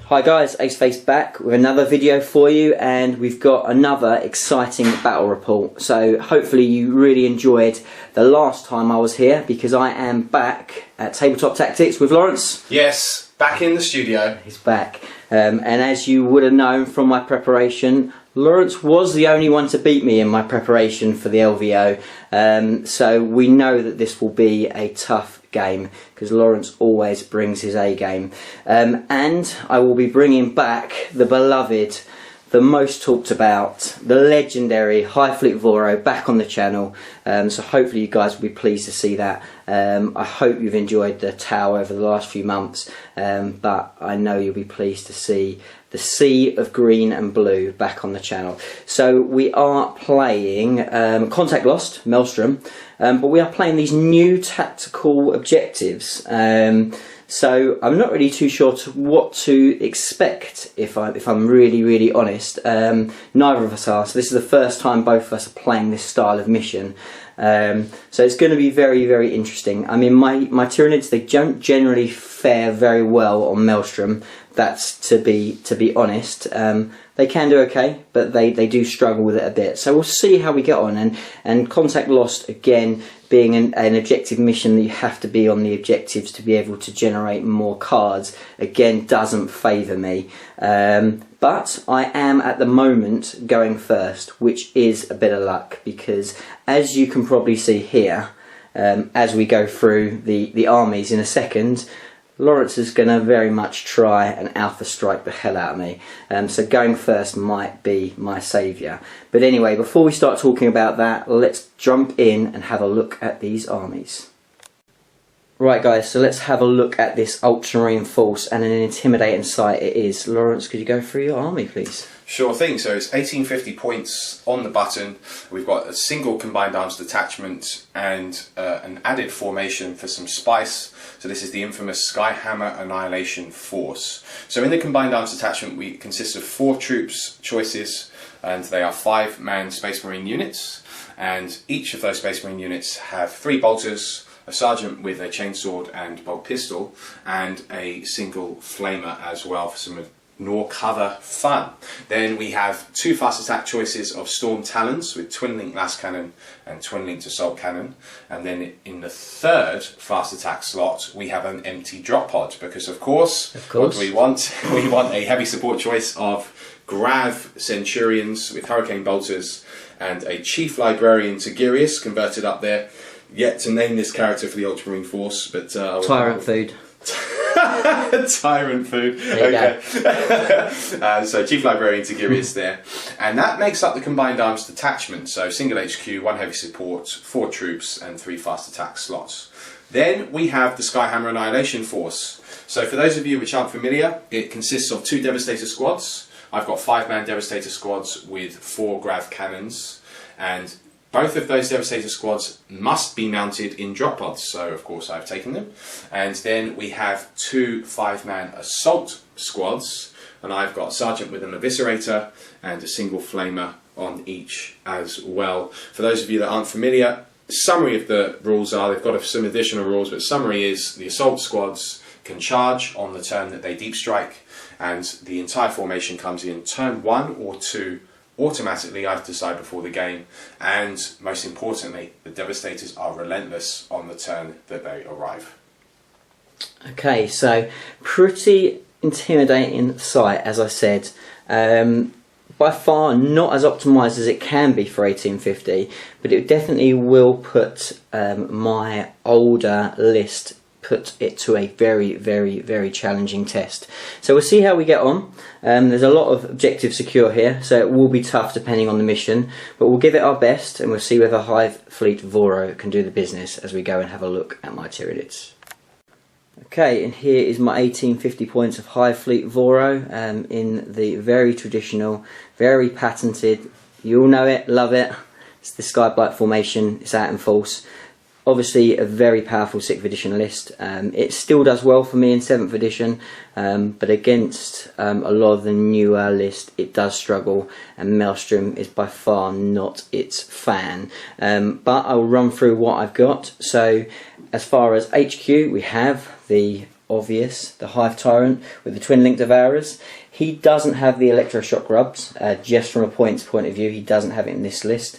Hi guys, Aceface back with another video for you, and we've got another exciting battle report. So hopefully you really enjoyed the last time I was here, because I am back at TableTop Tactics with Lawrence. Yes, back in the studio. He's back. And as you would have known from my preparation, Lawrence was the only one to beat me in my preparation for the LVO. So we know that this will be a tough game, because Lawrence always brings his A game. And I will be bringing back the beloved, the most talked about, the legendary Highfleet Voro back on the channel. So hopefully you guys will be pleased to see that. I hope you've enjoyed the Tau over the last few months, but I know you'll be pleased to see the sea of green and blue back on the channel. So we are playing Contact Lost, Maelstrom, but we are playing these new tactical objectives. So I'm not really too sure what to expect, if I'm really honest. Neither of us are, so this is the first time both of us are playing this style of mission. So it's going to be very interesting. I mean, my Tyranids, they don't generally fare very well on Maelstrom. That's to be honest. They can do okay, but they do struggle with it a bit. So we'll see how we get on. And Contact Lost, again, being an objective mission that you have to be on the objectives to be able to generate more cards, again, doesn't favour me. But I am at the moment going first, which is a bit of luck, because as you can probably see here, as we go through the armies in a second, Lawrence is going to very much try and alpha strike the hell out of me. So going first might be my saviour. But anyway, before we start talking about that, let's jump in and have a look at these armies. Right guys, so let's have a look at this Ultramarine Force, and an intimidating sight it is. Lawrence, could you go through your army please? Sure thing. So it's 1850 points on the button. We've got a single combined arms detachment and an added formation for some spice. So this is the infamous Skyhammer Annihilation Force. So in the combined arms detachment, we consist of 4 troops choices, and they are 5-man Space Marine units. And each of those Space Marine units have 3 bolters, a sergeant with a chainsword and bolt pistol, and a single flamer as well for some Nor cover fun. Then we have 2 fast attack choices of Storm Talons with twin linked las cannon and twin linked assault cannon, and then in the 3rd fast attack slot we have an empty drop pod, because of course what do we want? We want a heavy support choice of Grav Centurions with hurricane bolters and a Chief Librarian Tigurius converted up there. Yet to name this character for the Ultramarine Force, but Tyrant food. Tyrant food. Okay. So Chief Librarian Tigurius there, and that makes up the combined arms detachment. So single HQ, 1 heavy support, 4 troops, and 3 fast attack slots. Then we have the Skyhammer Annihilation Force. So for those of you which aren't familiar, it consists of 2 Devastator squads. I've got 5-man Devastator squads with 4 Grav cannons, and both of those Devastator squads must be mounted in drop pods, so of course I've taken them. And then we have 2 5-man assault squads, and I've got a sergeant with an eviscerator and a single flamer on each as well. For those of you that aren't familiar, summary of the rules are, they've got some additional rules, but summary is the assault squads can charge on the turn that they deep strike, and the entire formation comes in turn 1 or 2 automatically. I decide before the game, and most importantly, the Devastators are relentless on the turn that they arrive. Okay, so pretty intimidating sight, as I said. By far not as optimised as it can be for 1850, but it definitely will put my older list, put it to a very, very, very challenging test. So we'll see how we get on. There's a lot of objectives secure here, so it will be tough depending on the mission, but we'll give it our best, and we'll see whether Hive Fleet Voro can do the business as we go and have a look at my Tyranids. Okay, and here is my 1850 points of Hive Fleet Voro in the very traditional, very patented, you all know it, love it, it's the Skyblight formation, it's out in force. Obviously a very powerful 6th edition list. It still does well for me in 7th edition, but against a lot of the newer list it does struggle, and Maelstrom is by far not its fan. But I'll run through what I've got. So as far as HQ, we have the obvious, the Hive Tyrant with the Twin Link Devourers. He doesn't have the Electroshock Grubs, just from a points point of view, he doesn't have it in this list.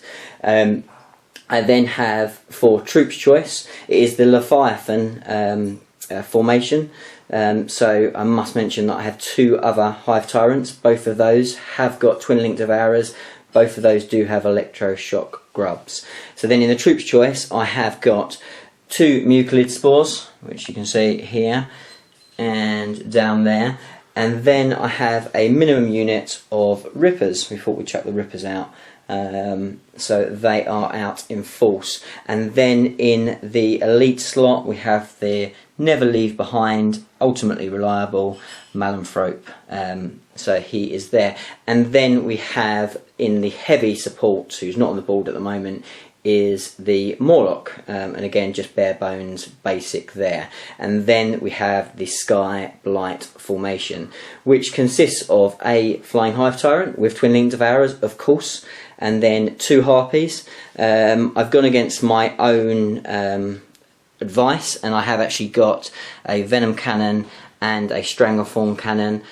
I then have, for Troops Choice, it is the Leviathan formation. So I must mention that I have 2 other Hive Tyrants. Both of those have got Twin Link Devourers. Both of those do have Electroshock Grubs. So then in the Troops Choice, I have got 2 Mucilid Spores, which you can see here and down there. And then I have a minimum unit of Rippers. We thought we'd chuck the Rippers out. So they are out in force. And then in the elite slot we have the Never Leave Behind, ultimately reliable Malanthrope. So he is there. And then we have in the heavy support, who's not on the board at the moment, is the Morlock, and again just bare bones basic there. And then we have the Sky Blight formation, which consists of a Flying Hive Tyrant with Twin Link Devourers, of course, and then 2 Harpies. I've gone against my own advice, and I have actually got a Venom Cannon and a Strangleform Cannon,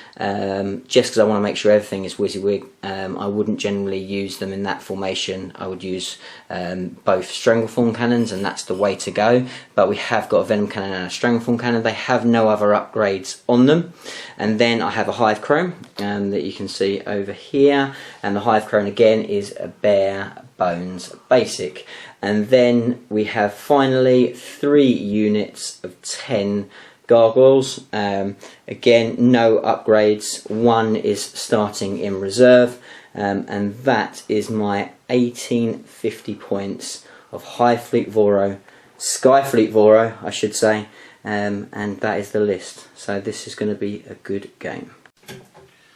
just because I want to make sure everything is WYSIWYG. I wouldn't generally use them in that formation. I would use both Strangleform Cannons, and that's the way to go. But we have got a Venom Cannon and a Strangleform Cannon. They have no other upgrades on them. And then I have a Hive Crone that you can see over here, and the Hive Crone again is a bare bones basic. And then we have finally 3 units of 10 Gargoyles. Again, no upgrades. 1 is starting in reserve, and that is my 1850 points of Hive Fleet Voro, Sky Fleet Voro I should say, and that is the list. So this is going to be a good game.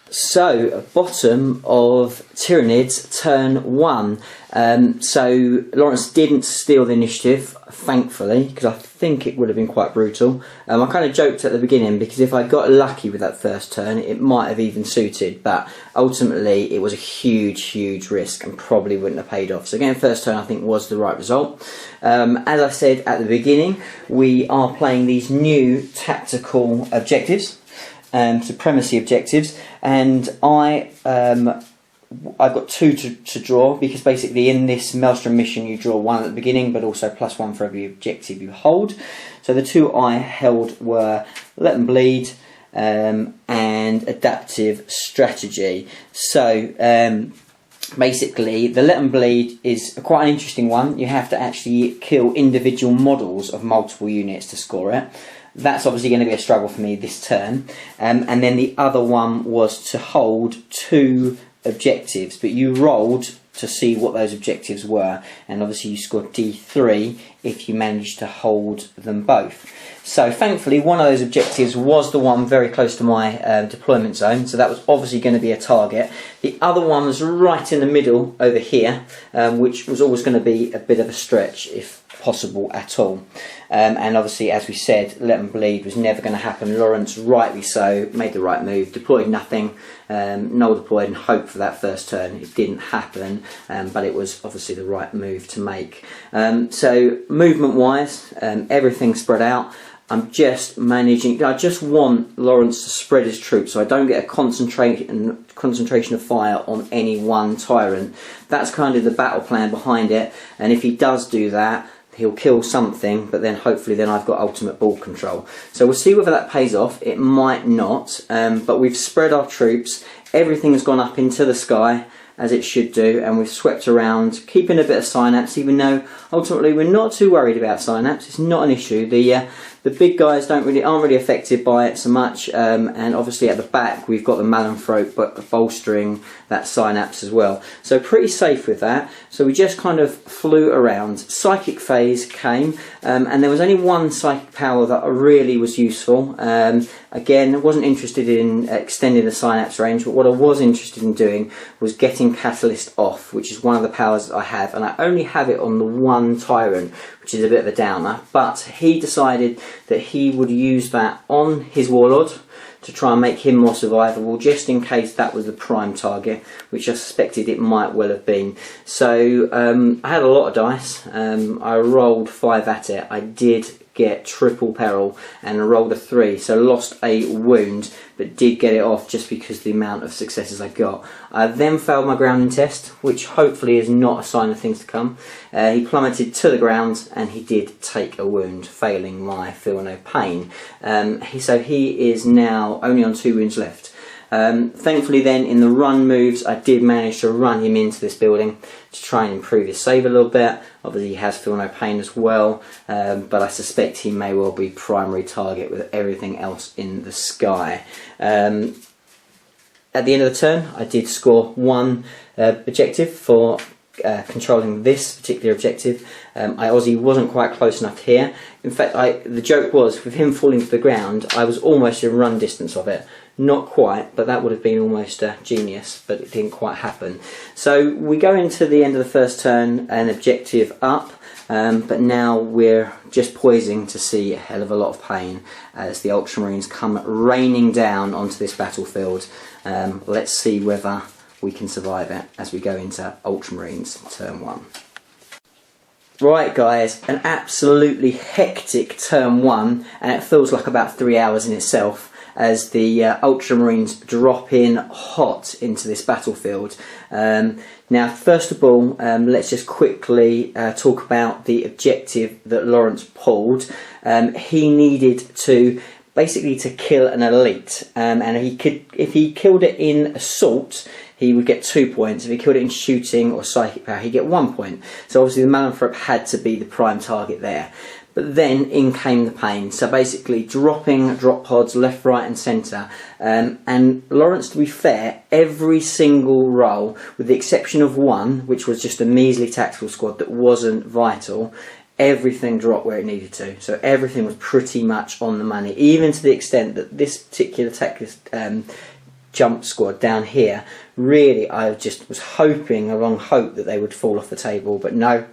So, bottom of Tyranids, turn 1. So Lawrence didn't steal the initiative, thankfully, because I think it would have been quite brutal. I kind of joked at the beginning, because if I got lucky with that first turn, it might have even suited, but ultimately it was a huge, huge risk and probably wouldn't have paid off. So getting first turn I think was the right result. As I said at the beginning, we are playing these new tactical objectives. Supremacy objectives, and I've got 2 to draw, because basically in this Maelstrom mission you draw 1 at the beginning, but also +1 for every objective you hold. So the 2 I held were Let Them Bleed and Adaptive Strategy. So basically the Let Them Bleed is quite an interesting one. You have to actually kill individual models of multiple units to score it. That's obviously going to be a struggle for me this turn. And then the other one was to hold 2 objectives, but you rolled to see what those objectives were, and obviously you scored D3 if you managed to hold them both. So thankfully one of those objectives was the one very close to my deployment zone, so that was obviously going to be a target. The other one was right in the middle over here, which was always going to be a bit of a stretch if possible at all. And obviously, as we said, Let Them Bleed was never going to happen. Lawrence, rightly so, made the right move, deployed nothing, null deployed and hoped for that first turn. It didn't happen, but it was obviously the right move to make. So movement wise, everything spread out. I'm just managing. I just want Lawrence to spread his troops so I don't get a concentration of fire on any one tyrant. That's kind of the battle plan behind it, and if he does do that, he'll kill something, but then hopefully then I've got ultimate ball control. So we'll see whether that pays off. It might not, but we've spread our troops. Everything has gone up into the sky, as it should do, and we've swept around, keeping a bit of synapse, even though ultimately we're not too worried about synapse. It's not an issue. The big guys aren't really affected by it so much, and obviously at the back we've got the Mallinthrope but bolstering that synapse as well. So pretty safe with that. So we just kind of flew around. Psychic phase came, and there was only one psychic power that really was useful. Again, I wasn't interested in extending the synapse range, but what I was interested in doing was getting Catalyst off, which is one of the powers that I have, and I only have it on the one tyrant, which is a bit of a downer, but he decided that he would use that on his Warlord to try and make him more survivable, just in case that was the prime target, which I suspected it might well have been. So I had a lot of dice. I rolled 5 at it. I did get triple peril and rolled a 3, so lost a wound, but did get it off just because of the amount of successes I got. I then failed my grounding test, which hopefully is not a sign of things to come. He plummeted to the ground and he did take a wound, failing my feel no pain. So he is now only on 2 wounds left. Thankfully then in the run moves I did manage to run him into this building to try and improve his save a little bit. Obviously he has feel no pain as well, but I suspect he may well be primary target with everything else in the sky. At the end of the turn I did score 1 objective for controlling this particular objective. Ozzy wasn't quite close enough here. In fact, the joke was, with him falling to the ground, I was almost in run distance of it. Not quite, but that would have been almost genius, but it didn't quite happen. So we go into the end of the first turn, an objective up, but now we're just poising to see a hell of a lot of pain as the Ultramarines come raining down onto this battlefield. Let's see whether we can survive it as we go into Ultramarines turn 1. Right guys, an absolutely hectic turn 1, and it feels like about 3 hours in itself as the Ultramarines drop in hot into this battlefield. Now first of all, let's just quickly talk about the objective that Lawrence pulled. He needed to basically to kill an elite, and if he killed it in assault he would get 2 points. If he killed it in shooting or psychic power he'd get 1 point. So obviously the Mallinthrope had to be the prime target there. But then in came the pain. So basically dropping drop pods left, right and centre. And Lawrence, to be fair, every single roll, with the exception of one, which was just a measly tactical squad that wasn't vital, everything dropped where it needed to. So everything was pretty much on the money, even to the extent that this particular jump squad down here, really I just was hoping, a long hope, that they would fall off the table, but no.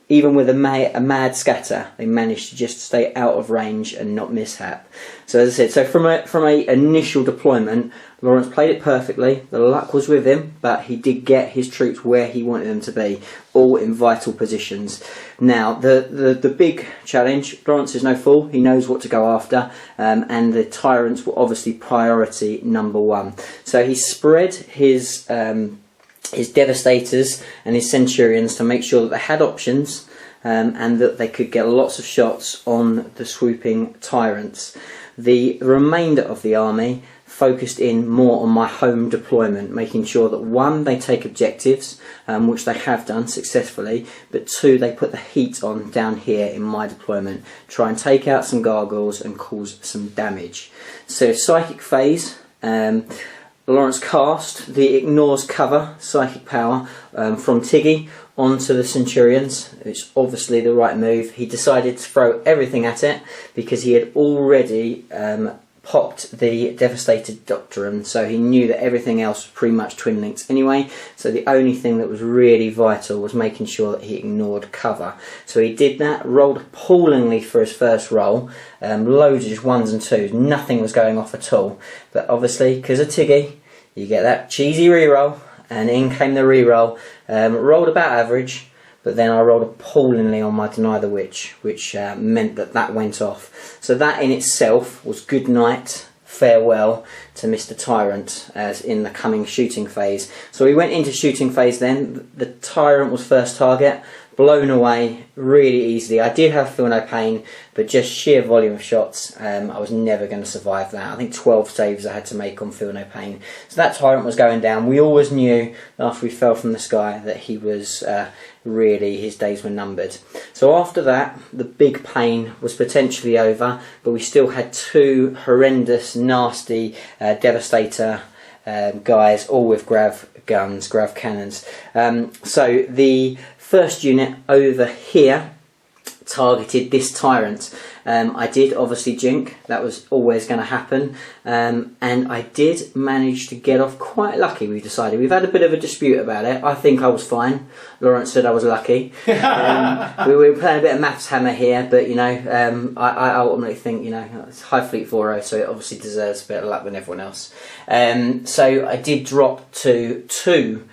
Even with a mad scatter, they managed to just stay out of range and not mishap. So as I said, from a initial deployment, Lawrence played it perfectly. The luck was with him, but he did get his troops where he wanted them to be, all in vital positions. Now, the big challenge, Lawrence is no fool. He knows what to go after, and the Tyrants were obviously priority number 1. So he spread his Devastators and his Centurions to make sure that they had options, and that they could get lots of shots on the swooping Tyrants. The remainder of the army focused in more on my home deployment, making sure that 1, they take objectives, which they have done successfully, but 2, they put the heat on down here in my deployment, try and take out some gargoyles and cause some damage. So psychic phase, Lawrence cast the ignores cover psychic power from Tiggy onto the Centurions. It's obviously the right move. He decided to throw everything at it because he had already popped the Devastated Doctrine, so he knew that everything else was pretty much twin links anyway, so the only thing that was really vital was making sure that he ignored cover. So he did that, rolled appallingly for his first roll, loads of just 1s and 2s, nothing was going off at all, but obviously because of Tiggy you get that cheesy reroll, and in came the reroll. Rolled about average, but then I rolled appallingly on my deny the witch, which meant that that went off. So that in itself was good night, farewell to Mr. Tyrant as in the coming shooting phase. So we went into shooting phase then. The Tyrant was first target, blown away really easily. I did have Feel No Pain, but just sheer volume of shots, I was never going to survive that. I think 12 saves I had to make on Feel No Pain. So that Tyrant was going down. We always knew after we fell from the sky that he was really, his days were numbered. So after that, the big pain was potentially over, but we still had two horrendous, nasty Devastator guys, all with grav guns, grav cannons. So the first unit over here targeted this Tyrant. I did obviously jink, that was always going to happen, and I did manage to get off quite lucky. We decided, we've had a bit of a dispute about it. I think I was fine, Lawrence said I was lucky. We were playing a bit of maths hammer here, but you know, I ultimately think, you know, it's High Fleet 4.0, so it obviously deserves a bit of luck than everyone else. So I did drop to 2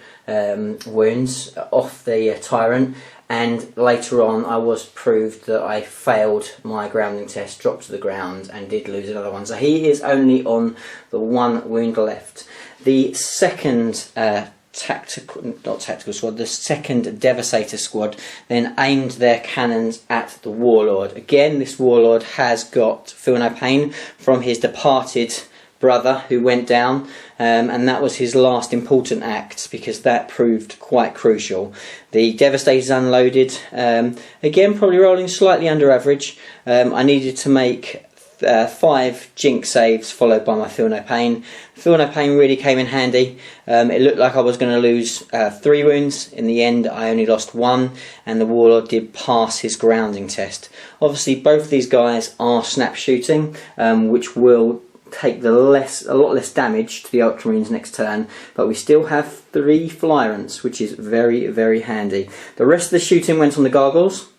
wounds off the Tyrant, and later on I was proved that I failed my grounding test, dropped to the ground and did lose another one. So he is only on the 1 wound left. The second not tactical squad, the second Devastator squad then aimed their cannons at the Warlord. Again, this Warlord has got Feel No Pain from his departed brother who went down, and that was his last important act because that proved quite crucial. The Devastator's unloaded, again probably rolling slightly under average. I needed to make 5 jink saves followed by my Feel No Pain. Feel No Pain really came in handy. It looked like I was going to lose 3 wounds. In the end I only lost 1, and the Warlord did pass his grounding test. Obviously both these guys are snap shooting, which will take a lot less damage to the Ultramarines next turn, but we still have 3 Flyers, which is very, very handy. The rest of the shooting went on the Gargoyles,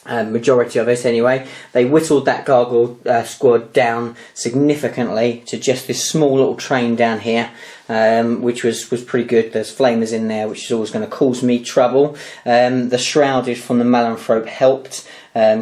majority of it anyway. They whittled that Gargoyle squad down significantly to just this small little train down here, which was pretty good. There's flamers in there, which is always going to cause me trouble. The Shrouded from the Malanthrope helped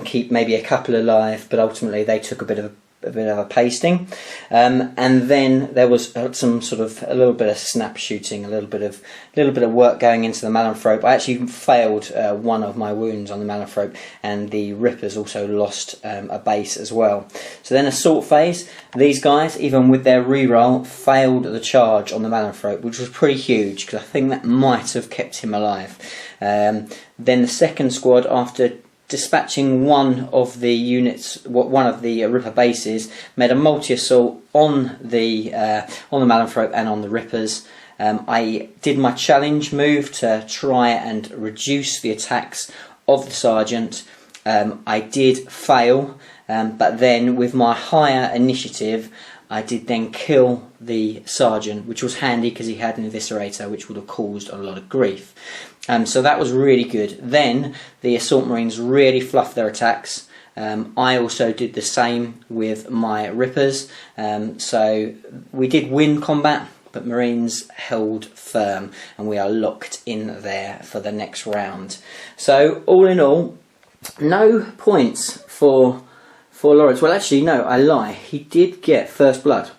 keep maybe a couple alive, but ultimately they took a bit of a pasting, and then there was some sort of a little bit of snap shooting, a little bit of work going into the Malanthrope. I actually failed 1 of my wounds on the Malanthrope, and the Rippers also lost a base as well. So then assault phase, these guys, even with their reroll, failed the charge on the Malanthrope, which was pretty huge because I think that might have kept him alive. Then the second squad, after dispatching 1 of the units, one of the Ripper bases, made a multi-assault on the Malanthrope and on the Rippers. I did my challenge move to try and reduce the attacks of the Sergeant. I did fail, but then with my higher initiative I did then kill the Sergeant, which was handy because he had an Eviscerator, which would have caused a lot of grief. So that was really good. Then the Assault Marines really fluffed their attacks. I also did the same with my Rippers. So we did win combat, but Marines held firm, and we are locked in there for the next round. So all in all, no points for Lawrence. Well, actually, no, I lie. He did get first blood,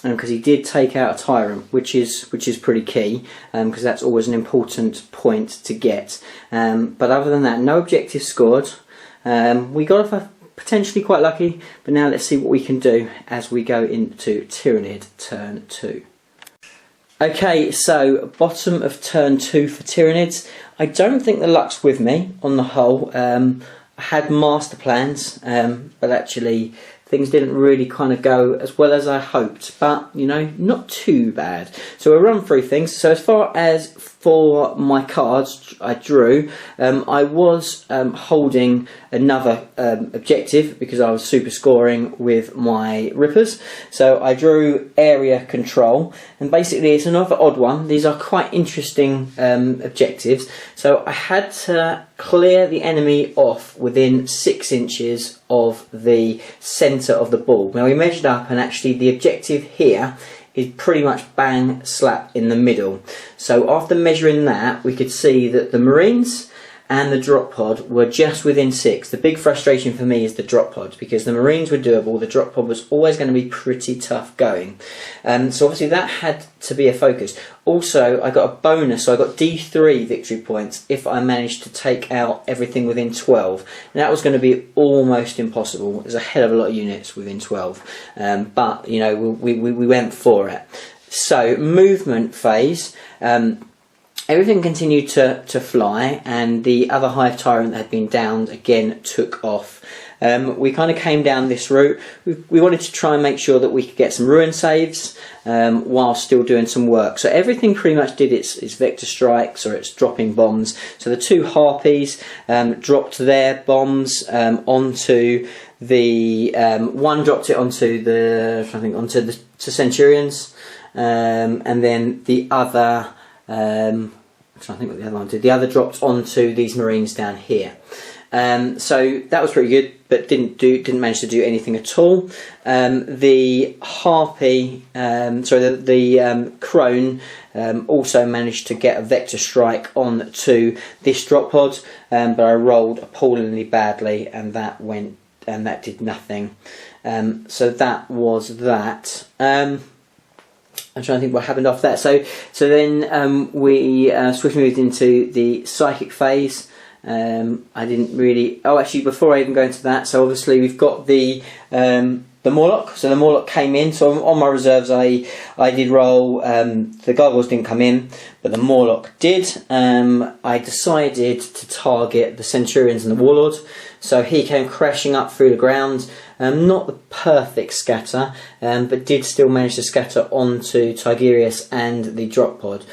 because he did take out a Tyrant, which is pretty key, because that's always an important point to get. But other than that, no objectives scored. We got off potentially quite lucky, but now let's see what we can do as we go into Tyranid turn 2. Okay, so bottom of turn 2 for Tyranids. I don't think the luck's with me on the whole. I had master plans, but actually things didn't really kind of go as well as I hoped, but you know, not too bad. So we'll run through things. So as far as for my cards I drew, I was holding another objective because I was super scoring with my Rippers. So I drew area control, and basically it's another odd one. These are quite interesting objectives. So I had to clear the enemy off within 6 inches of the centre of the ball. Now we measured up, and actually the objective here is pretty much bang slap in the middle. So after measuring that, we could see that the Marines and the drop pod were just within 6. The big frustration for me is the drop pod, because the Marines were doable, the drop pod was always going to be pretty tough going. So obviously that had to be a focus. Also, I got a bonus, so I got D3 victory points if I managed to take out everything within 12. And that was going to be almost impossible. There's a hell of a lot of units within 12. But, you know, we went for it. So, movement phase. Everything continued to fly, and the other Hive Tyrant that had been downed again took off. We kind of came down this route. We wanted to try and make sure that we could get some ruin saves while still doing some work. So everything pretty much did its vector strikes, or its dropping bombs. So the 2 Harpies dropped their bombs onto the one dropped it onto the Centurions, and then the other. I'm trying to think what the other one did. The other dropped onto these Marines down here. So that was pretty good, but didn't manage to do anything at all. The Harpy, the Crone, also managed to get a vector strike onto this drop pod, but I rolled appallingly badly, and that did nothing. So that was that. I'm trying to think what happened after that. So then we swiftly moved into the psychic phase. I didn't really. Oh, actually, before I even go into that, so obviously we've got the Morlock. So the Morlock came in. So on my reserves, I did roll. The Gargoyles didn't come in, but the Morlock did. I decided to target the Centurions and the Warlord. So he came crashing up through the ground. Not the perfect scatter, but did still manage to scatter onto Tigerius and the drop pod.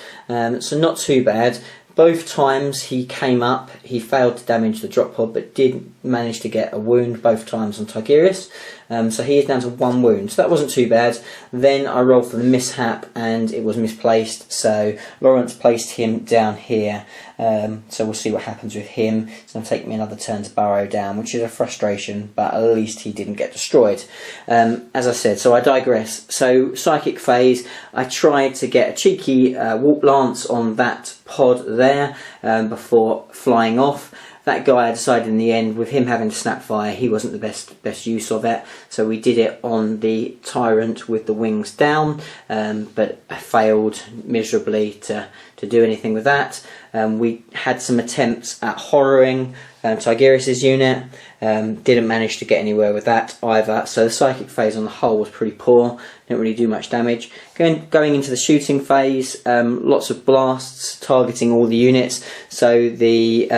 So not too bad. Both times he came up, he failed to damage the drop pod, but did manage to get a wound both times on Tigerius. So he is down to 1 wound, so that wasn't too bad. Then I rolled for the mishap, and it was misplaced, so Lawrence placed him down here. So we'll see what happens with him. It's going to take me another turn to burrow down, which is a frustration, but at least he didn't get destroyed. As I said, so I digress. So psychic phase, I tried to get a cheeky warp lance on that pod there before flying off. That guy, I decided in the end, with him having to snap fire, he wasn't the best use of it. So we did it on the Tyrant with the wings down, but I failed miserably to do anything with that. We had some attempts at horroring Tigerius' unit, didn't manage to get anywhere with that either. So the psychic phase on the whole was pretty poor, didn't really do much damage. Going into the shooting phase, lots of blasts targeting all the units. So the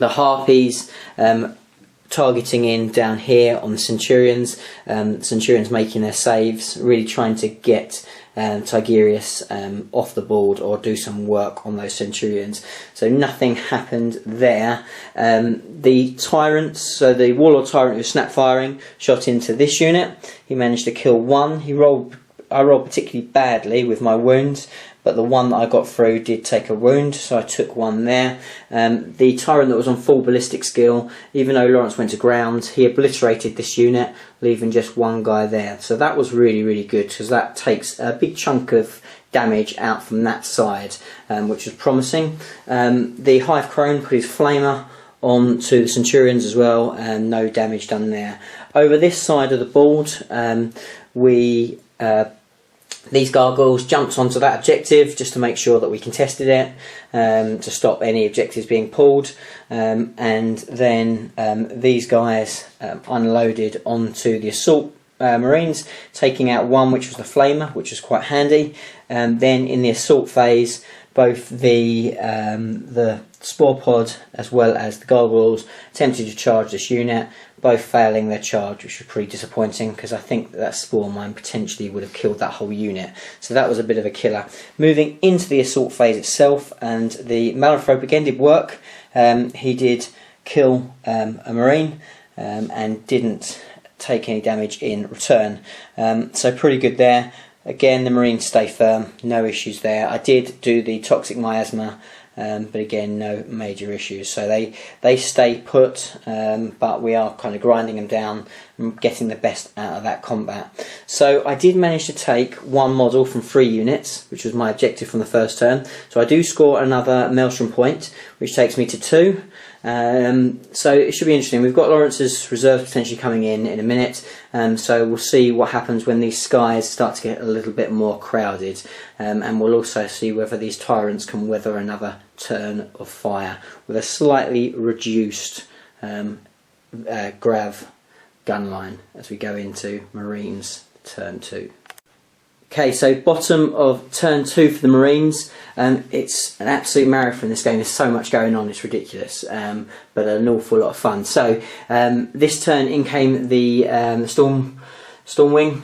Harpies targeting in down here on the Centurions. Centurions making their saves, really trying to get Tigerius off the board or do some work on those Centurions. So nothing happened there. The Tyrants, so the Warlord Tyrant who was snap firing, shot into this unit. He managed to kill 1. I rolled particularly badly with my wounds, but the one that I got through did take a wound, so I took 1 there. The Tyrant that was on full ballistic skill, even though Lawrence went to ground, he obliterated this unit, leaving just 1 guy there. So that was really, really good, because that takes a big chunk of damage out from that side, which was promising. The Hive Crone put his flamer onto the Centurions as well, and no damage done there. Over this side of the board, these Gargoyles jumped onto that objective just to make sure that we contested it, to stop any objectives being pulled, and then these guys unloaded onto the assault Marines, taking out 1, which was the flamer, which was quite handy. Then in the assault phase, both the Spore Pod as well as the Gargoyles attempted to charge this unit, both failing their charge, which was pretty disappointing, because I think that Spore Mine potentially would have killed that whole unit. So that was a bit of a killer. Moving into the assault phase itself, and the Malanthrope again did work. He did kill a Marine and didn't take any damage in return. So pretty good there. Again, the Marines stay firm, no issues there. I did do the Toxic Miasma, but again, no major issues. So they stay put, but we are kind of grinding them down and getting the best out of that combat. So I did manage to take one model from 3 units, which was my objective from the first turn. So I do score another Maelstrom point, which takes me to 2. So it should be interesting. We've got Lawrence's reserves potentially coming in a minute, so we'll see what happens when these skies start to get a little bit more crowded, and we'll also see whether these tyrants can weather another turn of fire with a slightly reduced grav gun line as we go into Marines turn 2. Okay, so bottom of turn 2 for the Marines. It's an absolute marathon. This game, there's so much going on, it's ridiculous, but an awful lot of fun. So this turn in came the Stormwing.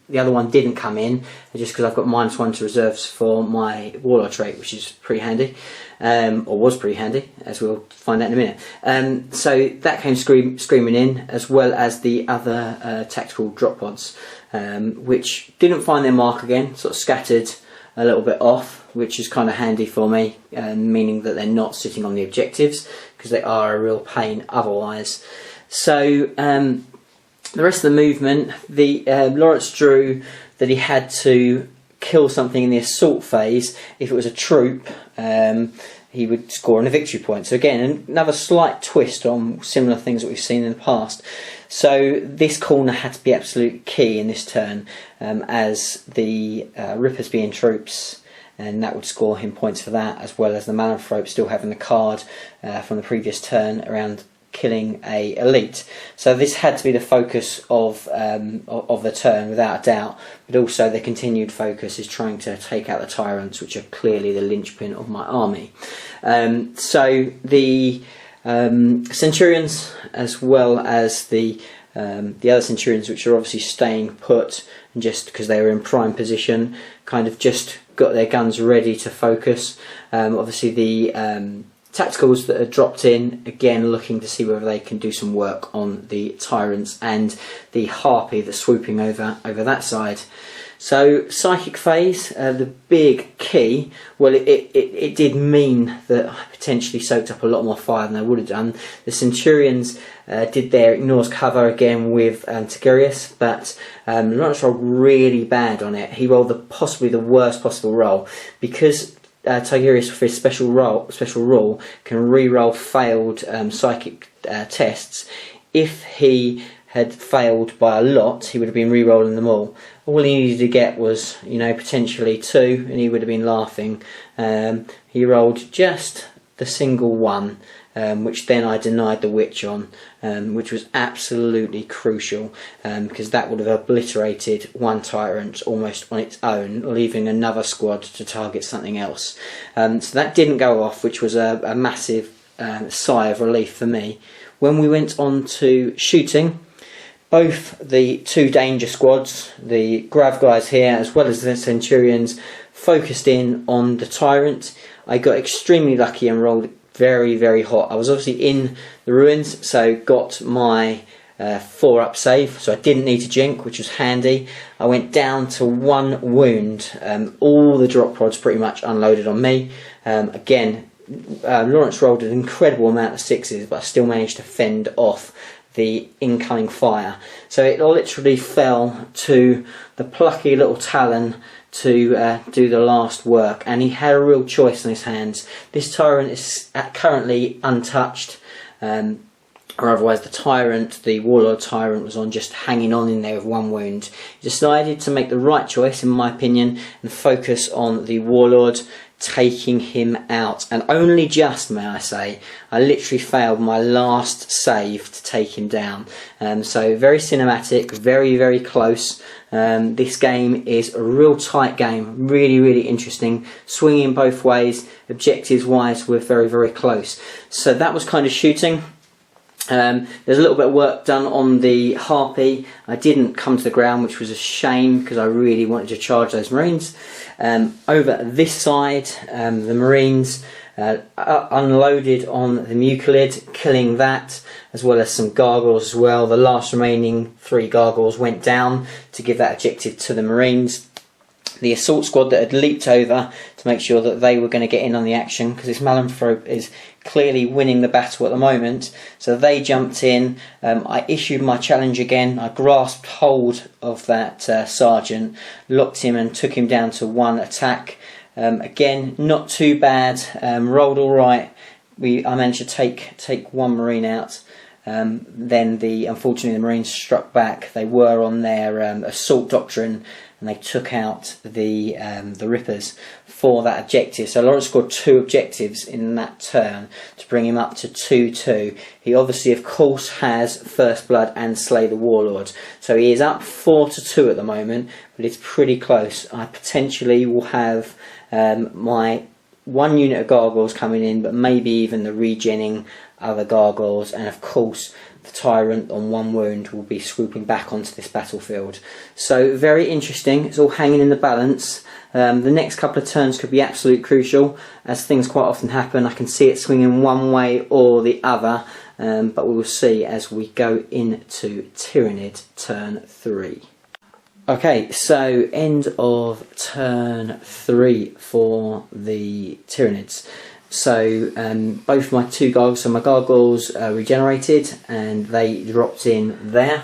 The other one didn't come in just because I've got -1 to reserves for my Warlord trait, which is pretty handy, or was pretty handy, as we'll find out in a minute. So that came screaming in, as well as the other tactical drop pods, which didn't find their mark again, sort of scattered a little bit off, which is kind of handy for me, meaning that they're not sitting on the objectives, because they are a real pain otherwise. So the rest of the movement, Lawrence drew that he had to kill something in the assault phase. If it was a troop, he would score on a victory point. So again, another slight twist on similar things that we've seen in the past. So this corner had to be absolutely key in this turn, as the Rippers being troops, and that would score him points for that, as well as the Malanthrope still having the card from the previous turn around killing a elite. So this had to be the focus of the turn without a doubt, but also the continued focus is trying to take out the tyrants, which are clearly the linchpin of my army. So the Centurions, as well as the other Centurions, which are obviously staying put, and just because they were in prime position, kind of just got their guns ready to focus. Obviously the tacticals that are dropped in, again looking to see whether they can do some work on the tyrants and the harpy that's swooping over that side. So psychic phase, the big key, well it did mean that I potentially soaked up a lot more fire than I would have done. The Centurions did their ignores cover again with Tigurius, but Lawrence rolled really bad on it. He rolled possibly the worst possible roll, because Tigurius, for his special rule, can re-roll failed psychic tests. If he had failed by a lot, he would have been re-rolling them all. All he needed to get was, potentially 2, and he would have been laughing. He rolled just the single 1, which then I denied the witch on, which was absolutely crucial, because that would have obliterated one tyrant almost on its own, leaving another squad to target something else. So that didn't go off, which was a massive sigh of relief for me. When we went on to shooting, both the 2 danger squads, the Grav guys here as well as the Centurions, focused in on the tyrant. I got extremely lucky and rolled very, very hot. I was obviously in the ruins, so got my 4-up save, so I didn't need to jink, which was handy. I went down to 1 wound. All the drop pods pretty much unloaded on me. Again, Lawrence rolled an incredible amount of 6s, but I still managed to fend off the incoming fire. So it literally fell to the plucky little Talon to do the last work, and he had a real choice on his hands. This tyrant is currently untouched, or otherwise the Warlord tyrant was just hanging on in there with 1 wound. He decided to make the right choice, in my opinion, and focus on the Warlord, taking him out, and only just, may I say. I literally failed my last save to take him down. So very cinematic, very, very close. This game is a real tight game, really, really interesting, swinging both ways. Objectives wise, we're very, very close. So that was kind of shooting. There's a little bit of work done on the Harpy. I didn't come to the ground, which was a shame, because I really wanted to charge those Marines. Over this side, the Marines unloaded on the Mucilid, killing that, as well as some Gargoyles as well. The last remaining 3 Gargoyles went down to give that objective to the Marines. the assault squad that had leaped over to make sure that they were going to get in on the action, because this Malanthrope is clearly winning the battle at the moment. So they jumped in. I issued my challenge again. I grasped hold of that sergeant, locked him and took him down to 1 attack. Again, not too bad, rolled all right. I managed to take 1 Marine out. Then unfortunately the Marines struck back. They were on their assault doctrine, and they took out the Rippers for that objective. So Lawrence scored 2 objectives in that turn to bring him up to 2-2. He obviously, of course, has First Blood and Slay the Warlord, so he is up 4-2 at the moment, but it's pretty close. I potentially will have my 1 unit of Gargoyles coming in, but maybe even the regenning other Gargoyles, and of course the Tyrant on 1 wound will be swooping back onto this battlefield. So very interesting. It's all hanging in the balance. The next couple of turns could be absolute crucial, as things quite often happen. I can see it swinging one way or the other, but we will see as we go into Tyranid turn 3. Okay, so end of turn 3 for the Tyranids. So both my 2 gargoyles, so my gargoyles regenerated and they dropped in there,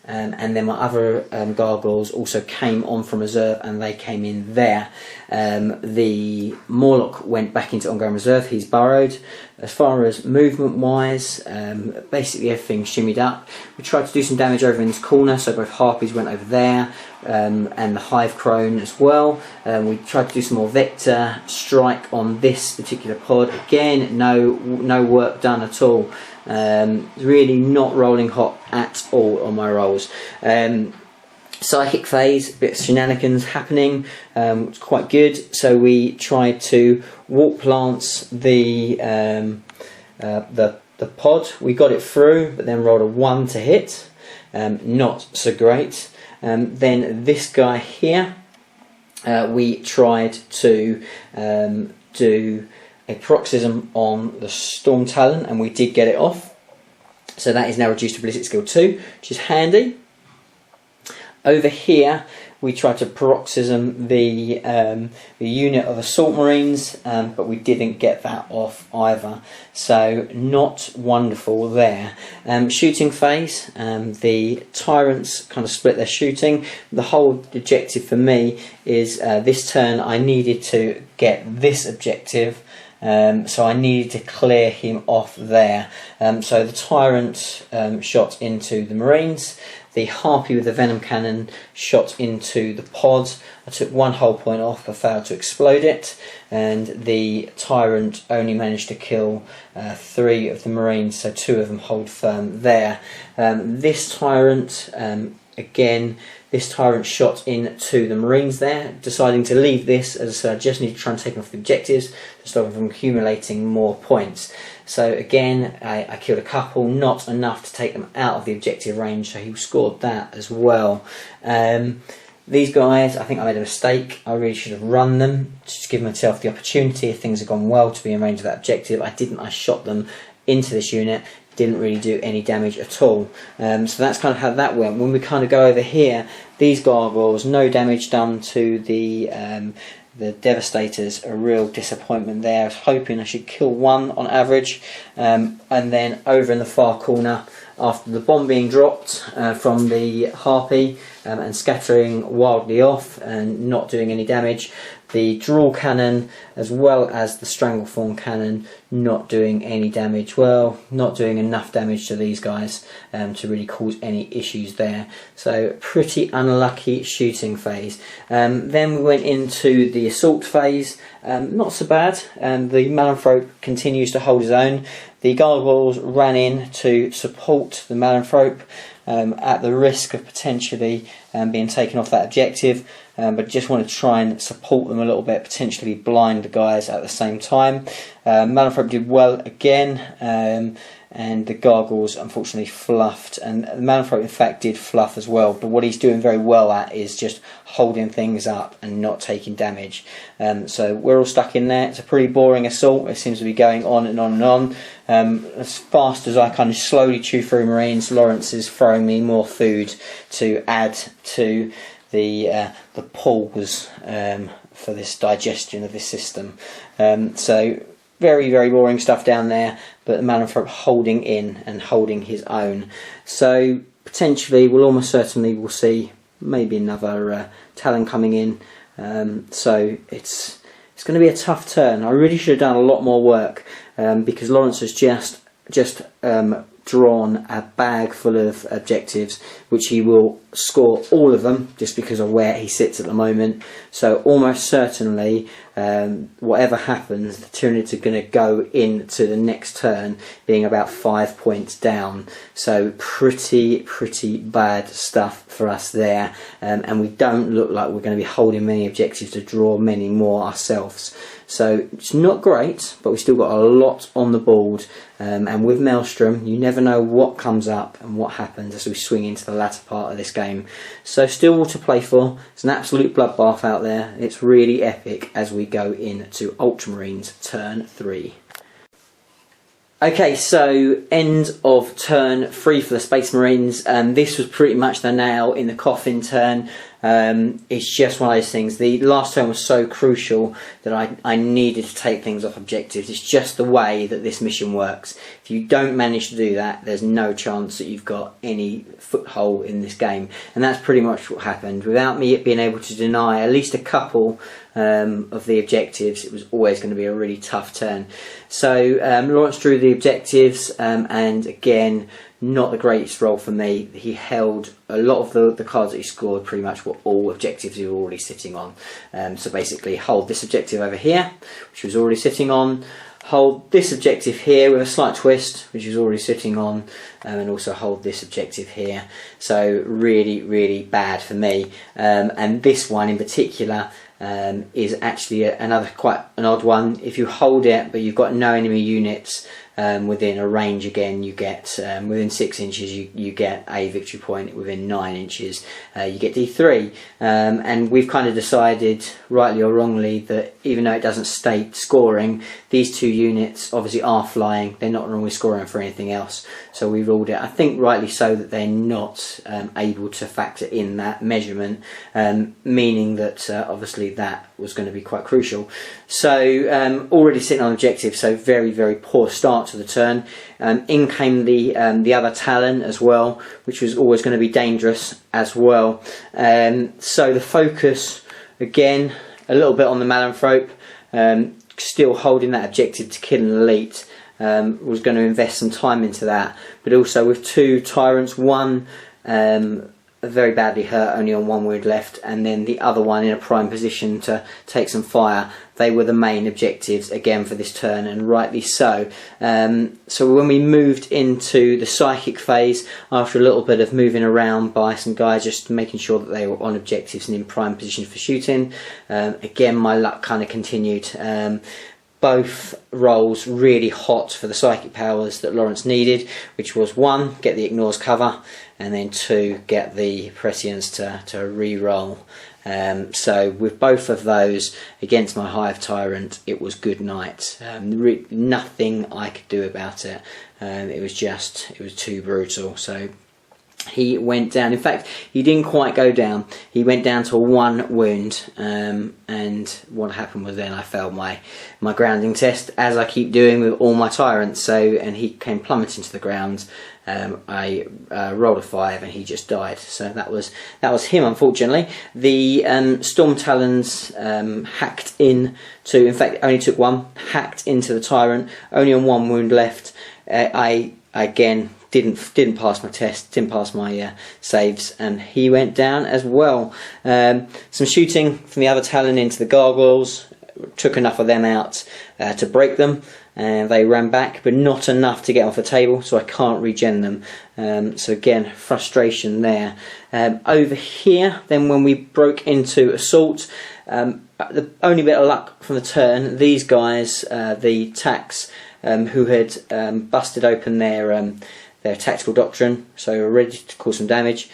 and then my other gargoyles also came on from reserve and they came in there. The Morlock went back into ongoing reserve, he's burrowed. As far as movement wise, basically everything shimmied up. We tried to do some damage over in this corner, so both Harpies went over there, and the Hive Crone as well. We tried to do some more vector strike on this particular pod. Again, no work done at all. Really not rolling hot at all on my rolls. Psychic phase, a bit of shenanigans happening, it's quite good. So we tried to warp lance the pod. We got it through, but then rolled a 1 to hit. Not so great. Then this guy here, we tried to do a paroxysm on the Storm Talon, and we did get it off. So that is now reduced to Ballistic Skill 2, which is handy. Over here we tried to paroxysm the unit of Assault Marines, but we didn't get that off either, so not wonderful there. Shooting phase, the Tyrants kind of split their shooting. The whole objective for me is this turn I needed to get this objective, so I needed to clear him off there. So the Tyrant shot into the Marines. The Harpy with the Venom Cannon shot into the pod. I took 1 hull point off but failed to explode it, and the Tyrant only managed to kill 3 of the Marines, so 2 of them hold firm there. This Tyrant, again, this Tyrant shot into the Marines there, deciding to leave this, as I said, I just need to try and take off the objectives to stop them from accumulating more points. So again, I killed a couple, not enough to take them out of the objective range, so he scored that as well. These guys, I think I made a mistake. I really should have run them, just to give myself the opportunity, if things had gone well, to be in range of that objective. I didn't, I shot them into this unit, didn't really do any damage at all. So that's kind of how that went. When we kind of go over here, these gargoyles, no damage done to the Devastators, a real disappointment there. I was hoping I should kill 1 on average, and then over in the far corner, after the bomb being dropped from the Harpy and scattering wildly off and not doing any damage, the Draw Cannon as well as the Stranglethorn Cannon not doing any damage. Well, not doing enough damage to these guys to really cause any issues there. So pretty unlucky shooting phase. Then we went into the assault phase. Not so bad. The Malanthrope continues to hold his own. The Gargoyles ran in to support the Malanthrope at the risk of potentially being taken off that objective, but just want to try and support them a little bit, potentially blind the guys at the same time. Malanthrope did well again, and the Gargoyles unfortunately fluffed, and the Malanthrope in fact did fluff as well, but what he's doing very well at is just holding things up and not taking damage. So we're all stuck in there. It's a pretty boring assault. It seems to be going on and on and on. As fast as I kind of slowly chew through Marines, Lawrence is throwing me more food to add to the pause for this digestion of this system. So very boring stuff down there, but the Malanthrope holding in and holding his own. So potentially we'll almost certainly will see maybe another Talon coming in. So it's going to be a tough turn. I really should have done a lot more work, because Lawrence has just drawn a bag full of objectives, which he will score all of them just because of where he sits at the moment. So almost certainly, whatever happens, the Tyranids are going to go into the next turn being about 5 points down. So pretty bad stuff for us there, and we don't look like we're going to be holding many objectives to draw many more ourselves. So it's not great, but we've still got a lot on the board, and with Maelstrom you never know what comes up and what happens as we swing into the latter part of this game. So still all to play for. It's an absolute bloodbath out there. It's really epic as we go into Ultramarines turn 3. Okay, so end of turn 3 for the Space Marines. This was pretty much the nail in the coffin turn. It's just one of those things. The last turn was so crucial that I needed to take things off objectives. It's just the way that this mission works. If you don't manage to do that, there's no chance that you've got any foothold in this game. And that's pretty much what happened. Without me being able to deny at least a couple of the objectives, it was always going to be a really tough turn. So Lawrence drew the objectives, and again, not the greatest role for me. He held a lot of the cards that he scored, pretty much were all objectives he was already sitting on. So basically hold this objective over here, which he was already sitting on, hold this objective here with a slight twist, which he was already sitting on, and also hold this objective here. So really bad for me. And this one in particular is actually another quite an odd one. If you hold it but you've got no enemy units within a range, again you get within 6 inches you get a victory point, within 9 inches you get D3, and we've kind of decided, rightly or wrongly, that even though it doesn't state scoring, these two units obviously are flying, they're not normally scoring for anything else, so we ruled it, I think rightly so, that they're not able to factor in that measurement, meaning that obviously that was going to be quite crucial. So already sitting on objective, so very poor start to the turn. In came the other Talon as well, which was always going to be dangerous as well. So the focus again a little bit on the Malanthrope, still holding that objective to kill an elite. Was going to invest some time into that, but also with two Tyrants, one very badly hurt, only on 1 wound left, and then the other one in a prime position to take some fire. They were the main objectives again for this turn, and rightly so. So when we moved into the psychic phase, after a little bit of moving around by some guys, just making sure that they were on objectives and in prime position for shooting, again my luck kind of continued. Both roles really hot for the psychic powers that Lawrence needed, which was 1, get the ignores cover, and then 2, get the prescience to re-roll. So with both of those against my Hive Tyrant, it was good night. Nothing I could do about it. It was too brutal. So he went down. In fact, he didn't quite go down. He went down to 1 wound, and what happened was then I failed my grounding test, as I keep doing with all my Tyrants. So, and he came plummeting to the ground. I rolled a 5 and he just died. So that was him, unfortunately. The Storm Talons hacked in to, in fact, only took 1, hacked into the Tyrant, only on 1 wound left. I again didn't pass my test, didn't pass my saves, and he went down as well. Some shooting from the other Talon into the gargoyles, took enough of them out to break them, and they ran back, but not enough to get off the table, so I can't regen them. So again, frustration there. Over here, then when we broke into assault, the only bit of luck from the turn, these guys, the Tax, who had busted open their tactical doctrine, so were ready to cause some damage,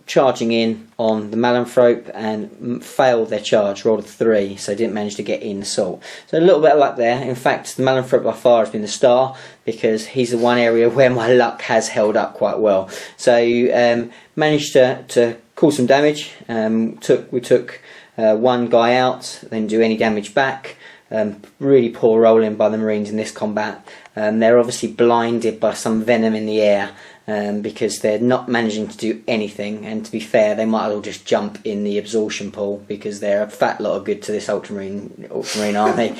charging in on the Malanthrope and failed their charge, rolled a 3, so didn't manage to get in assault. So a little bit of luck there. In fact, the Malanthrope by far has been the star, because he's the one area where my luck has held up quite well. So managed to caused some damage. We took one guy out, then do any damage back. Really poor rolling by the Marines in this combat. They're obviously blinded by some venom in the air, because they're not managing to do anything, and to be fair, they might as well just jump in the absorption pool, because they're a fat lot of good to this ultramarine army.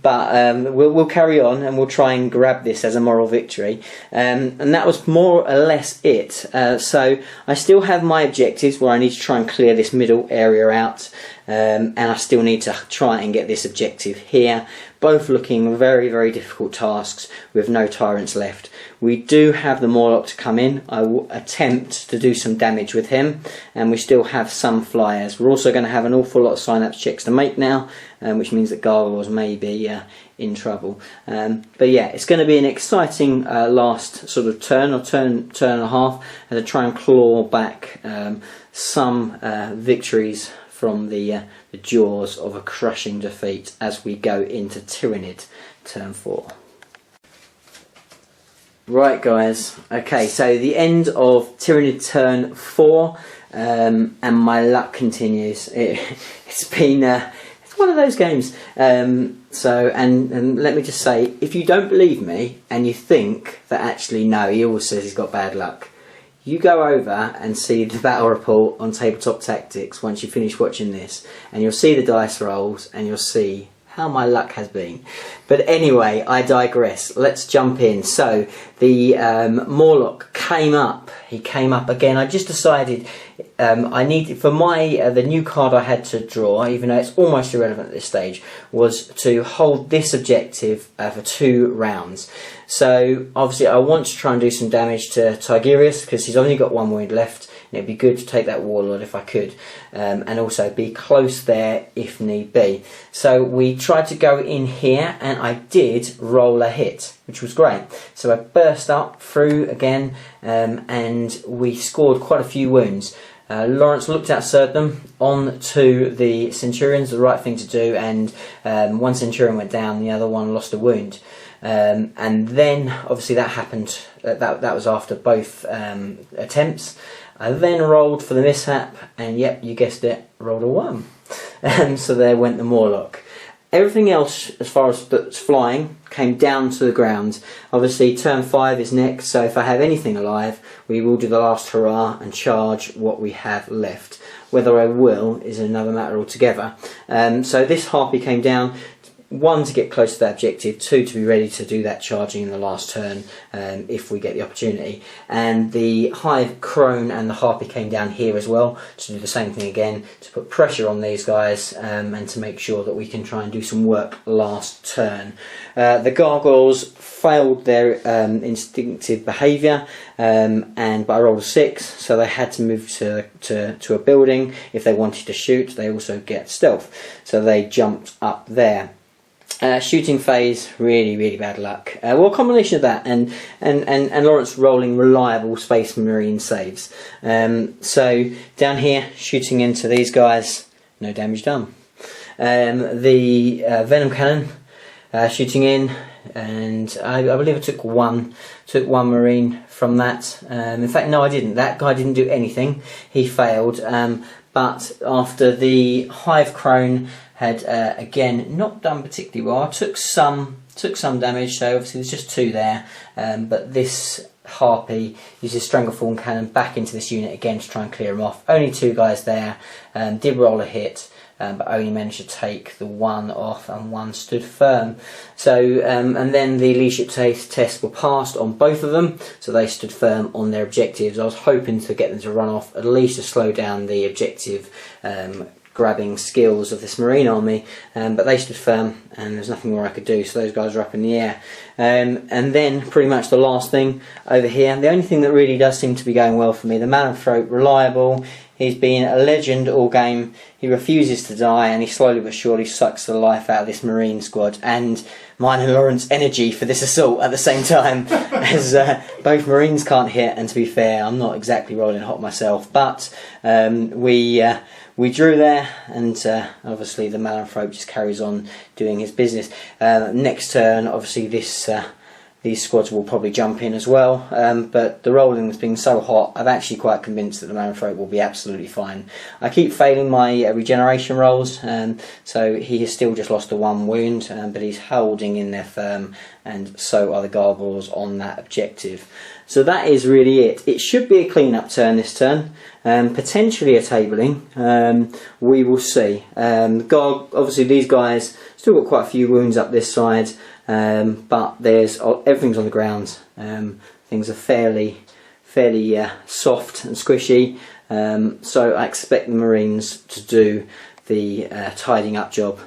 But we'll carry on, and we'll try and grab this as a moral victory. And that was more or less it. So I still have my objectives where I need to try and clear this middle area out, and I still need to try and get this objective here. Both looking very, very difficult tasks with no tyrants left. We do have the Morlock to come in. I will attempt to do some damage with him, and we still have some flyers. We're also going to have an awful lot of synapse checks to make now, which means that Gargoyles may be in trouble. But yeah, it's going to be an exciting last sort of turn or turn and a half, to try and claw back some victories from the jaws of a crushing defeat as we go into Tyranid turn 4. Right guys, okay, so the end of Tyranid turn 4, and my luck continues. It's been it's one of those games. So and let me just say, if you don't believe me and you think that actually no, he always says he's got bad luck, you go over and see the battle report on TableTop Tactics once you finish watching this, and you'll see the dice rolls and you'll see how my luck has been. But anyway, I digress. Let's jump in. So the Morlock came up. He came up again. I just decided I needed, for my the new card I had to draw, even though it's almost irrelevant at this stage, was to hold this objective for 2 rounds. So obviously I want to try and do some damage to Tigerius, because he's only got 1 wound left. And it'd be good to take that Warlord if I could, and also be close there if need be. So we tried to go in here, and I did roll a hit, which was great. So I burst up through again, and we scored quite a few wounds. Lawrence looked outside them on to the Centurions, the right thing to do, and one Centurion went down, the other one lost a wound. And then obviously that happened, that was after both attempts. I then rolled for the mishap, and yep, you guessed it, rolled a 1. And so there went the Morlock. Everything else, as far as that's flying, came down to the ground. Obviously turn 5 is next, so if I have anything alive, we will do the last hurrah and charge what we have left. Whether I will is another matter altogether. So this Harpy came down. 1, to get close to that objective, 2, to be ready to do that charging in the last turn if we get the opportunity. And the Hive Crone and the Harpy came down here as well to do the same thing again, to put pressure on these guys, and to make sure that we can try and do some work last turn. The Gargoyles failed their instinctive behaviour, but I rolled a 6, so they had to move to a building if they wanted to shoot. They also get stealth, so they jumped up there. Shooting phase, really bad luck. Well, a combination of that and Lawrence rolling reliable Space Marine saves. So down here, shooting into these guys, no damage done. The Venom Cannon shooting in, and I believe I took one Marine from that. In fact, no, I didn't. That guy didn't do anything. He failed. But after the Hive Crone had again not done particularly well, I took some damage. So obviously there's just 2 there, but this Harpy uses Stranglethorn Cannon back into this unit again to try and clear him off. Only 2 guys there. Did roll a hit, but only managed to take the 1 off, and 1 stood firm. So and then the leadership tests were passed on both of them, so they stood firm on their objectives. I was hoping to get them to run off, at least to slow down the objective grabbing skills of this Marine army, but they stood firm, and there's nothing more I could do, so those guys are up in the air. And then pretty much the last thing over here, the only thing that really does seem to be going well for me, the Mallinthrope, reliable. He's been a legend all game. He refuses to die, and he slowly but surely sucks the life out of this Marine squad, and mine and Lawrence energy for this assault at the same time, as both Marines can't hit. And to be fair, I'm not exactly rolling hot myself, but we drew there, and obviously the Mallinthrope just carries on doing his business. Next turn, obviously this these squads will probably jump in as well, but the rolling has been so hot, I'm actually quite convinced that the Malifaux will be absolutely fine. I keep failing my regeneration rolls, so he has still just lost the 1 wound, but he's holding in there firm, and so are the gargoyles on that objective. So that is really it. It should be a clean-up turn this turn, potentially a tabling. We will see. Obviously these guys still got quite a few wounds up this side, but everything's on the ground. Things are fairly soft and squishy, so I expect the Marines to do the tidying up job.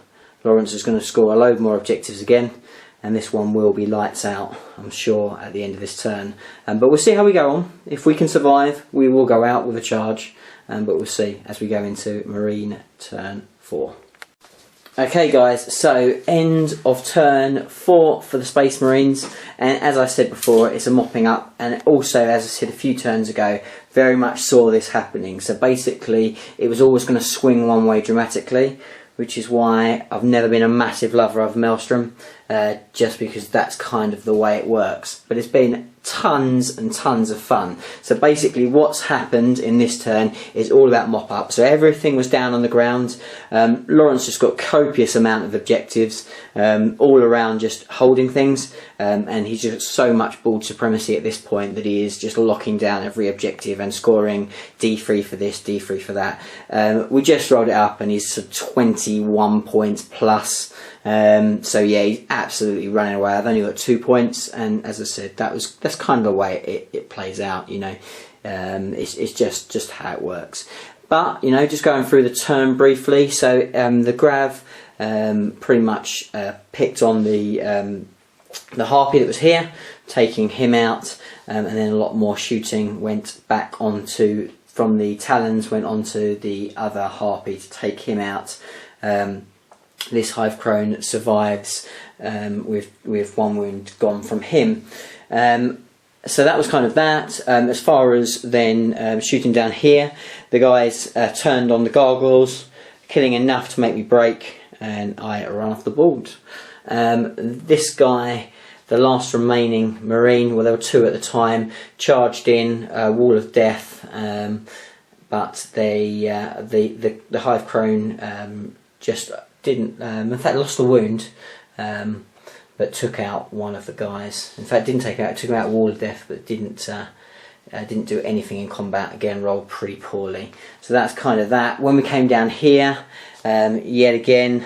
Lawrence is going to score a load more objectives again, and this one will be lights out, I'm sure, at the end of this turn. But we'll see how we go on. If we can survive, we will go out with a charge, but we'll see as we go into Marine turn 4. Okay guys, so end of turn 4 for the Space Marines, and as I said before, it's a mopping up, and also, as I said a few turns ago, very much saw this happening. So basically it was always going to swing one way dramatically, which is why I've never been a massive lover of Maelstrom, just because that's kind of the way it works. But it's been tons and tons of fun. So basically what's happened in this turn is all about mop up. So everything was down on the ground. Lawrence just got copious amount of objectives all around, just holding things, and he's just so much board supremacy at this point that he is just locking down every objective and scoring D3 for this, D3 for that. We just rolled it up and he's 21 points plus. So yeah, he's absolutely running away. I've only got 2 points, and as I said, that's kind of the way it plays out, you know. It's just how it works. But you know, just going through the turn briefly. So the Grav pretty much picked on the Harpy that was here, taking him out, and then a lot more shooting went back onto from the Talons, went onto the other Harpy to take him out. This Hive Crone survives with 1 wound gone from him. So that was kind of that. As far as then shooting down here, the guys turned on the gargoyles, killing enough to make me break, and I run off the board. This guy, the last remaining Marine, well there were 2 at the time, charged in, Wall of Death, but the Hive Crone just didn't, in fact lost the wound, but took out one of the guys. In fact didn't take out, took him out Wall of Death, but didn't do anything in combat. Again, rolled pretty poorly. So that's kind of that. When we came down here, yet again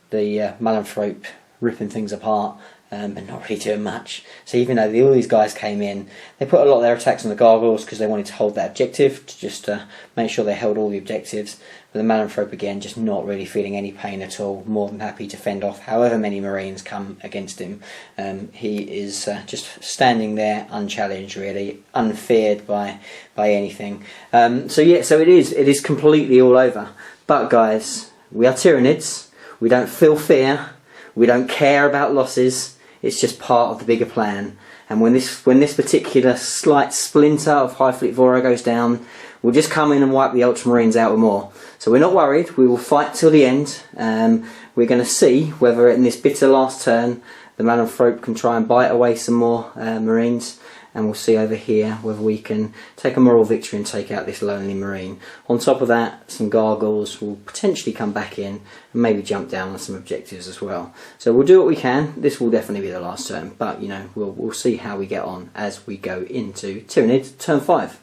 the Malifaux ripping things apart, but not really doing much. So even though all these guys came in, they put a lot of their attacks on the gargoyles because they wanted to hold that objective, to just make sure they held all the objectives. But the Malifaux again, just not really feeling any pain at all, more than happy to fend off however many Marines come against him. He is just standing there unchallenged, really, unfeared by anything. So yeah, so it is completely all over. But guys, we are Tyranids, we don't feel fear, we don't care about losses. It's just part of the bigger plan. And when this particular slight splinter of High Fleet Vora goes down, we'll just come in and wipe the Ultramarines out with more. So we're not worried. We will fight till the end. We're going to see whether in this bitter last turn the Malifaux can try and bite away some more Marines, and we'll see over here whether we can take a moral victory and take out this lonely Marine. On top of that, some gargoyles will potentially come back in and maybe jump down on some objectives as well. So we'll do what we can. This will definitely be the last turn, but you know, we'll see how we get on as we go into Tyranid turn 5.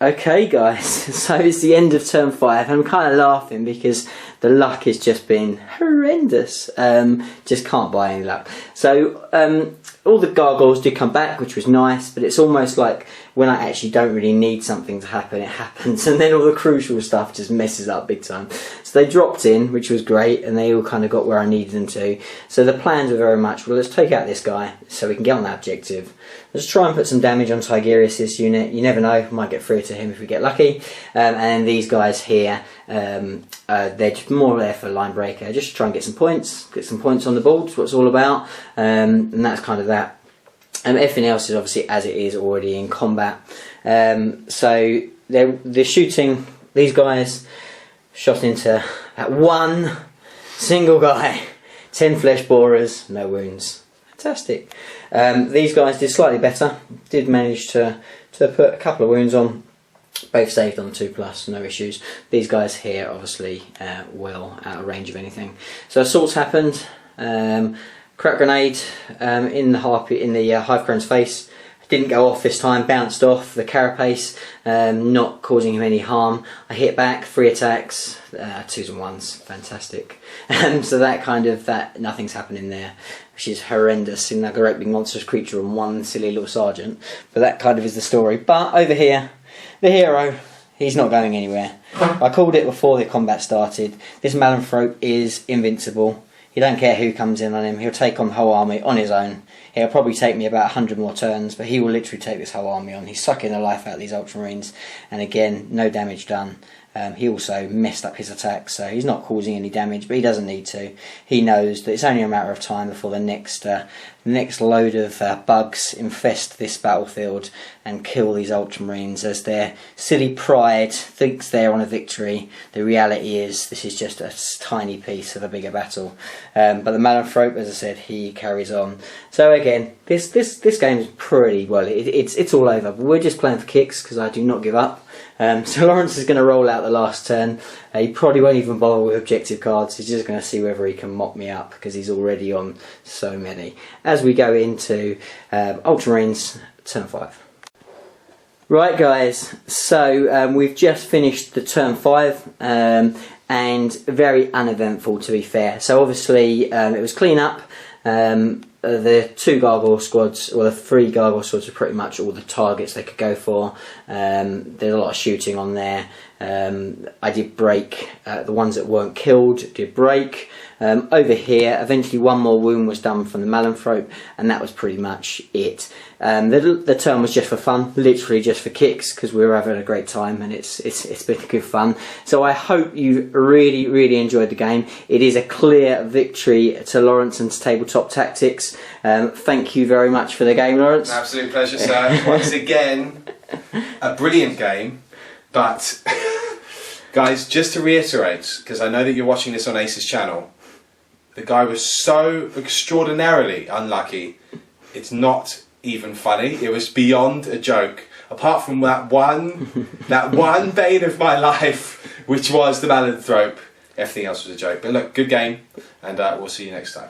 Okay guys, so it's the end of turn 5, and I'm kind of laughing because the luck has just been horrendous. Just can't buy any luck. So all the gargoyles did come back, which was nice, but it's almost like when I actually don't really need something to happen, it happens, and then all the crucial stuff just messes up big time. So they dropped in, which was great, and they all kind of got where I needed them to. So the plans were very much, well, let's take out this guy so we can get on that objective. Let's try and put some damage on Tigerius' unit. You never know, might get through to him if we get lucky. And then these guys here, they're just more there for line breaker, just to try and get some points on the board. That's what it's all about, and that's kind of that. Everything else is obviously as it is already in combat. So they're shooting, these guys shot into that one single guy, 10 flesh borers, no wounds. fantastic. These guys did slightly better. Did manage to put a couple of wounds on. Both saved on 2+, no issues. These guys here, obviously, well out of range of anything. So assaults happened. Crack grenade in the hive crone's face. Didn't go off this time, bounced off the carapace, not causing him any harm. I hit back, 3 attacks, 2s and 1s, fantastic. So that nothing's happening there, which is horrendous, seeing like a great big monstrous creature and one silly little sergeant. But that kind of is the story. But over here, the hero, he's not going anywhere. I called it before the combat started. This Malanthrope is invincible. He don't care who comes in on him. He'll take on the whole army on his own. It'll probably take me about 100 more turns, but he will literally take this whole army on. He's sucking the life out of these Ultramarines, and again, no damage done. He also messed up his attacks, so he's not causing any damage, but he doesn't need to. He knows that it's only a matter of time before the next load of bugs infest this battlefield and kill these Ultramarines, as their silly pride thinks they're on a victory. The reality is this is just a tiny piece of a bigger battle. But the Malanthrope, as I said, he carries on. So again, this game is pretty well. It's all over. But we're just playing for kicks because I do not give up. So Lawrence is going to roll out the last turn. He probably won't even bother with objective cards. He's just going to see whether he can mop me up because he's already on so many. As we go into Ultramarines turn 5. Right guys, so we've just finished the turn 5 and very uneventful, to be fair. So obviously it was clean up. The 2 gargoyle squads, or the 3 gargoyle squads, were pretty much all the targets they could go for. There's a lot of shooting on there. I did break the ones that weren't killed, did break. Over here, eventually one more wound was done from the Malanthrope, and that was pretty much it. The turn was just for fun, literally just for kicks, because we were having a great time, and it's been good fun. So I hope you really enjoyed the game. It is a clear victory to Lawrence and to Tabletop Tactics. Thank you very much for the game, Lawrence. An absolute pleasure, sir. Once again, a brilliant game. But guys, just to reiterate, because I know that you're watching this on Ace's channel, the guy was so extraordinarily unlucky, it's not even funny. It was beyond a joke. Apart from that one bane of my life, which was the Malanthrope, everything else was a joke. But look, good game, and we'll see you next time.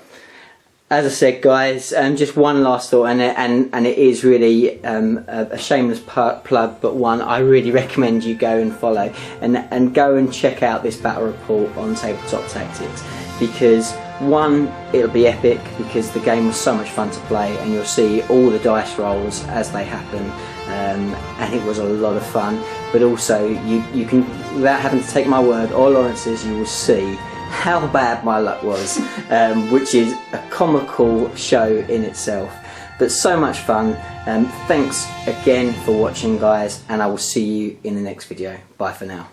As I said, guys, just one last thought, and it is really a shameless plug, but one I really recommend you go and follow, and go and check out this battle report on Tabletop Tactics, because one, it'll be epic because the game was so much fun to play, and you'll see all the dice rolls as they happen, and it was a lot of fun. But also, you can, without having to take my word or Lawrence's, you will see how bad my luck was, which is a comical show in itself, but so much fun. Thanks again for watching, guys, and I will see you in the next video. Bye for now.